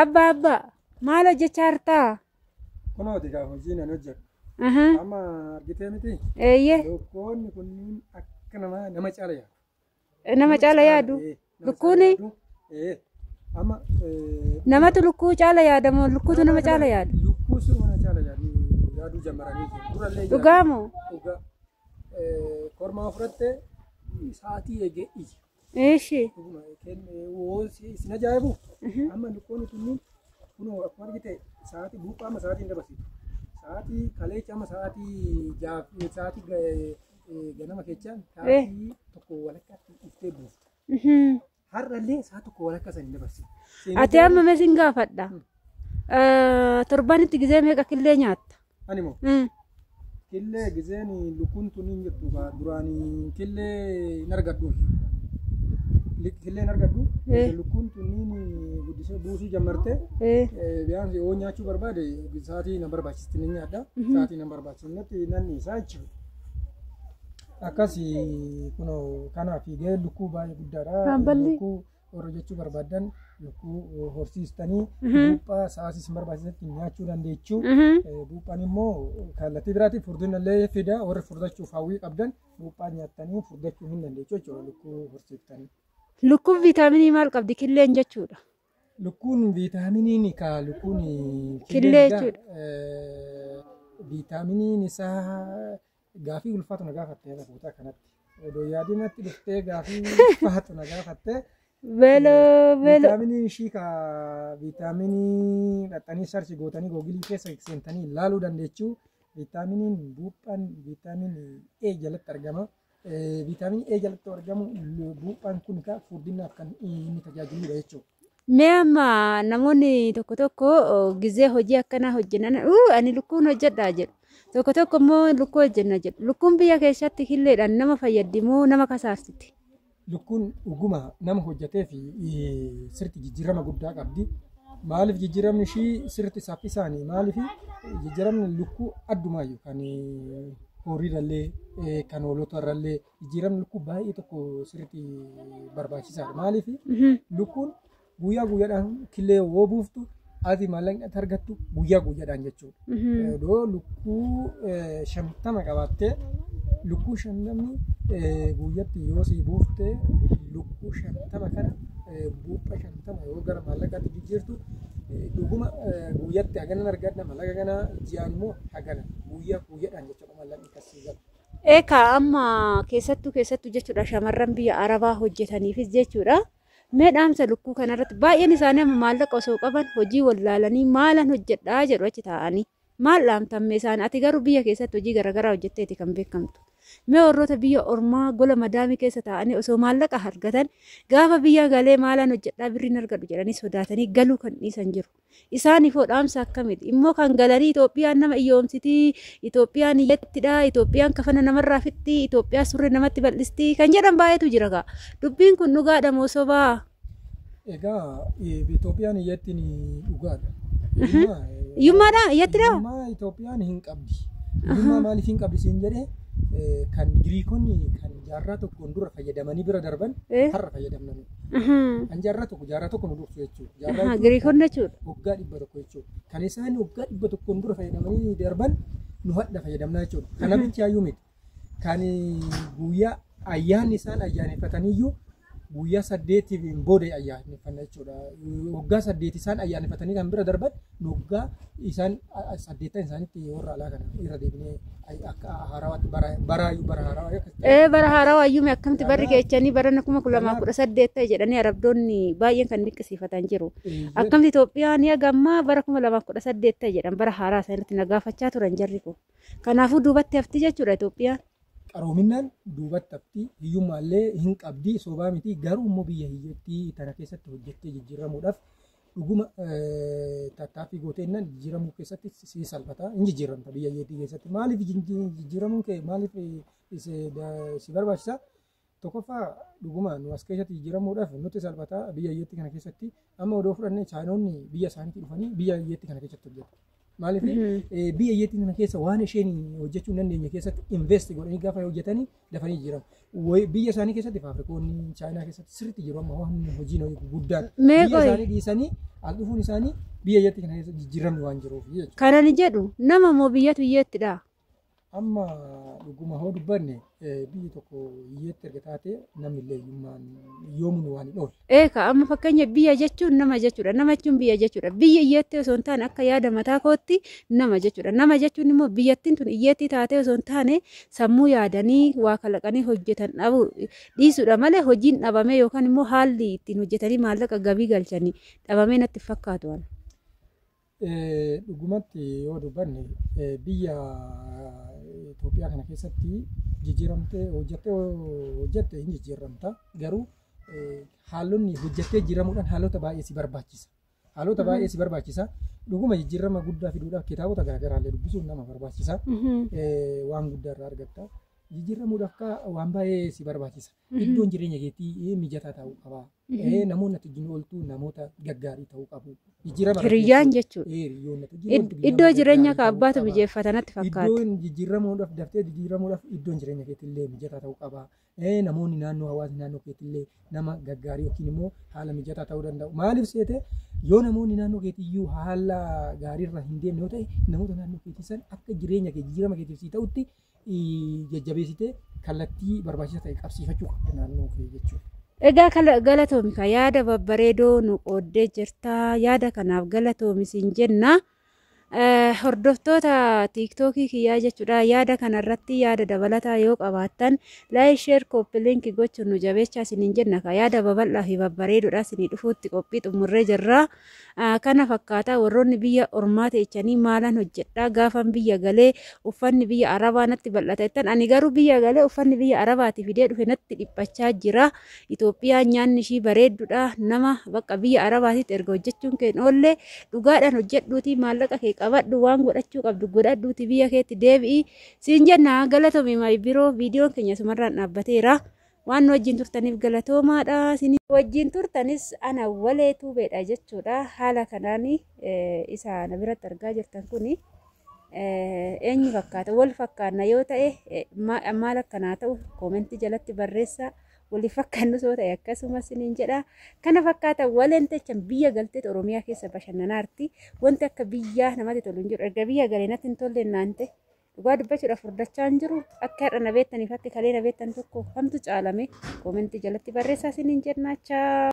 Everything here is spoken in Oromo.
Abba maal hojjechaartaa? Kunoo digaa hojiin an hojjetu. Amma argitee miti. Eeyyee. Lukkoonni kunniin akka nama caala yaadu. Nama caala yaadu. Lukkuuni? Amma namatu lukkuu caala yaadamoo lukkuutu nama caala yaadu? lukkuu siruma caala yaaduu jammaranii jiru. Durallee Dhugaamoo? dhugaa. Kormaa fudhattee sa'aatii eegee iji. Eeshi. Isin ajaa'ibu. Amma lukkoonni kunniin kunoo akkuma argite sa'aatii buuphaa amma sa'aatii hin dabarsitu. Sa'aatii kaleecha amma sa'aatii ganama keechaan sa'aatii tokko walakkaatti iftee buuftu. Har'allee sa'aatii tokko walakkaa san hin dabarsitu. Ati amma meesin gaafadha. Torbanitti gizee meeqa killee nyaatta? Ani moo killee gizeen lukkuun tuniin jirtu duraan killee hin argadhu. Killee hin argadhu. Lukkuun tuniin guddisee buusuu jammarte. Biyaan yoo nyaachuu barbaade sa'aatii nan barbaachisti ni nyaadha. Sa'aatii nan barbaachisti nan isaa jechuudha. Akkasii kunoo kanaaf fiigee lukkuu baay'ee guddaadha. Lukkuu warra jechuu barbaadan lukkuu horsiistanii buuphaa sa'aatii isin barbaachisutti nyaachuu dandeechuu. Buuphaan immoo kallattii biraatiin furdinallee fida warri furdachuuf hawwii qabdan buuphaa nyaattanii furdachuu hin dandeechuu jechuudha lukkuu horsiiftanii. Lukkuun viitaaminii maal qabdi killeen jechuudha? Lukkuun viitaaminiin lukkuun killee jechuudha. Viitaaminiin isaa gaafii ulfaatu na gaafattee fuutaa kanatti. Odoo yaadinatti dhuftee gaafii ulfaatu na gaafattee. Viitaaminiin ishii viitaaminii dhaxxanii sarchi gootanii googilii keessa seentanii ilaaluu dandeechuu. Viitaaminiin buuphaan viitaaminii E jalatti argama. Viitaaminii E jalatti argamu buuphaan kun furdinaaf kan inni tajaajiludha jechuudha. Mee amma namoonni tokko tokko gizee hojii akkanaa hojjennan ani lukkuun hojjedhaa jedhu. Tokko tokko immoo lukkuu hojjenna jedhu. Lukkuun biyya keessatti killeedhaan nama fayyaddi moo nama kasaarsiti? Lukkuun dhuguma nama hojjetee fi sirti jijjiirama guddaa qabdi. Maaliif jijjiiramni ishii sirti saffisaanii maaliif jijjiiramni lukkuu addumaayyuu kan horiirallee kan hoolotarrallee jijjiiramni lukkuu baay'ee tokko sirti barbaachisaadha. Maaliif lukkuun guyyaa guyyaadhaan killee yoo buuftu ati maallaqni ati argattu guyyaa guyyaadhaan jechuudha. Odoo lukkuu 50 qabaattee lukkuu 50 guyyatti yoo si buuftee lukkuu 50 kana buuphaa 50 yoo gara maallaqaatti jijjiirtu dhuguma guyyatti haganan argadha maallaqa kana ji'aan immoo hagana guyyaa guyyaadhaan jechuudha maallaqni akkasii gala. Eekaa amma keessattuu jechuudha shamarran biyya Arabaa hojjetaniifis jechuudha. Mee dhaamsa lukkuu kanarratti baay'een isaanii amma maallaqa osoo qaban hojii wallaalanii maalan hojjedhaa jedhu achi taa'anii maal dhaamtamme isaan ati garuu biyya keessatti hojii garaagaraa hojjetteeti kan beekamtu. Mee warroota biyya ormaa gola madaamii keessa taa'anii osoo maallaqa argatan gaafa biyya galee maalan hojjedhaa birriin argadhu jedhanii sodaatanii galuu kan dhiisan jiru. Isaaniifoo dhaamsa akkamiiti immoo kan galanii Itoophiyaan nama iyyoomsitii Itoophiyaan iyyettidha Itoophiyaan kafana namarraa fixxii Itoophiyaa surree namatti bal'istii kan jedhan baay'eetu jira gaa dubbiin kun dhugaadha moo sobaa? Egaa Itoophiyaan iyyattiin dhugaadha. Iyyummaadha iyyattidha? Itoophiyaan hin qabdi. Iyyummaa maaliif hin qabdi siin jedhee kan Giriikonni kan jaarraa tokkoon dura fayyadamanii bira darban har'a fayyadamnani. Kan jaarraa tokko nu dursu jechuudha. Giriikonni jechuudha. Waggaa 100 jechuudha. Kan isaan waggaa 100 dura fayyadamanii darban nu hadda fayyadamnaa jechuudha. Kanafichi hayyuu miti. Kan guyyaa ayyaanni isaan ayyaaneffataniyyuu guyyaa 8 booda ayyaaneffannaa jechuudha. Waggaa 8 isaan ayyaaneffatanii kan bira darban waggaa isaan 8 isaanitti warra alaa kana irra deebinee akka haarawaatti bara haarawaa. Bara haarawaa ayyuumi akkamitti barri keechanii bara 2018 jedhanii arabdoonni baay'een kan dinqisiifatan jiru. Akkamitti Itoophiyaan gammaa bara 2018 jedhan bara haaraa isaanitti nagaafachaa turan jarri kun. Kanaafuu duubatti hafti jechuudha Itoophiyaan. Qaroominaan duubatti hafti hiyyummaallee hin qabdi sobaa miti garuu immoo biyya hiyyattii tana keessatti hojjettee jijjiiramuudhaaf dhuguma tattaaffii gooteennaan jijjiiramuu keessatti si salphata hin jijjiiramta biyya hiyyattii keessatti maaliif jijjiiramuun kee maaliif si barbaachisa tokkoffaa dhuguma nu as keessatti jijjiiramuudhaaf nutti salphata biyya hiyyattii kana keessatti amma odoo fudhannee chaayinoonni biyya isaaniitti dhufanii biyya hiyyattii kana keessatti hojjetu. maaliif biyya iyyeetti kana keessa waan isheen hojjechuu hin dandeenye keessatti invest godhanii gaafa hojjetanii dafanii jijjiiramu biyya isaanii keessatti faafrikoonni chaayinaa keessatti sirriitti jiru amma waan hojiin guddaan biyya isaanii dhiisanii as dhufuun isaanii biyya iyyeetti kana keessa jijjiiramni waan jiruuf jechuudha. Kana ni jedhu nama moo biyyatu iyyeettidha. Amma dhuguma hoo dubbanne biyyi tokko iyyeetti erga taate namni illee yoomuu waan hin oolle. Eeka amma fakkeenya biyya jechuun nama jechuudha. Nama jechuun biyya jechuudha. Biyya iyyeetti osoo hin taane akka yaada mataa kootti nama jechuudha. Nama jechuun immoo biyyattiin tun iyyeetti taatee osoo hin taane sammuu yaadanii waa kalaqanii hojjetan dhabuu dhiisuudha malee hojiin dhabame yookaan immoo haalli ittiin hojjetanii maallaqa gabii galchanii dhabamee natti fakkaatu. Dhugumatti yoo dubbanne biyya Itoophiyaa kana keessatti jijjiiramtee hojjette hin jijjiiramta garuu haalonni hojjettee jijjiiramuudhaan haalota baay'ee si barbaachisa. Haalota baay'ee si barbaachisa. Dhuguma jijjiirama guddaa fiduudhaaf kitaabota garaagaraallee dubbisuun nama barbaachisa. Waan guddaa irraa argatta. Jijjiiramuudhaaf waan baay'ee si barbaachisa. Iddoon jireenya keetii mijataa ta'uu qaba. Namoonni ati wajjin ooltu namoota gaggaarii ta'uu qabu. Hiriyyaan jechuudha. Iddoo jireenya abbaatu mijeeffata natti fakkaata. Iddoon jijjiiramuudhaaf daftee jijjiiramuudhaaf iddoon jireenya keetillee mijataa ta'uu qaba. Namoonni naannoo hawaasni naannoo keetillee nama gaggaarii yookiin immoo haala mijataa ta'uu danda'u. Maaliif seete yoo namoonni naannoo keetiyyuu haala gaariirra hin deemne yoo ta'e namoota naannoo keetii san akka jireenya kee jijjiirama keetiif si ta'utti jajjabeessitee kallattii barbaachisaa ta'e qabsiifachuu qabda naannoo kee jechuudha. Egaa galatoomika yaada babbareedoo nu qooddee jirta. Yaada kanaaf galatoomi siin jenna. Hordoftoota TikTokii kiyyaa jechuudha. Yaada kanarratti yaada dabalataa yoo qabaattan laayik sheer koppii linkii gochuun nu jabeechaa isiniin jenna. Yaada babal'aa fi babbareedoodhaa isinii dhufuutti qophii xumurree jirra. Kana fakkaata warroonni biyya ormaa ta'echanii maalan hojjedhaa gaafan biyya galee uffanni biyya arabaa natti bal'ata jettan ani garuu biyya galee uffanni biyya arabaati fidee dhufe natti dhiphachaa jira. Itoophiyaan nyaanni ishii bareedduudha. Nama bakka biyya arabaatitti erga hojjechuun keen oollee dhugaadhaan hojjedhuuti maallaqa kee qabadhu waan godhachuu qabdu godhadhuuti biyya keetti deebi'i siin jenna. Galatoomii biroo viidiyoon keenya sumarraan dhaabbateera. Waan wajjin turtaniif galatoomaadha. Isin wajjin turtanis ana walee tuubeedha jechuudha. Haala kanaan isa na biratti argaa jirtan kuni eenyu fakkaata wal fakkaanna yoo ta'e maal akkanaa ta'u koomentii jalatti barreessaa. Wali fakkaannu soo ta'e akkasumas isiniin jedha. Kana fakkaata waleen techan biyya galtee Oromiyaa keessa bashannanaarti. Wanti akka biyyaa namatti tolu hin jiru. Erga biyya galee natti hin tolle naante dhugaa dubbachuudhaaf furdachaa hin jiru. Akka har'a na beektaniif akka kalee na beektan tokko kamtu caalame koomentii jalatti barreessaa isiniin jennaa.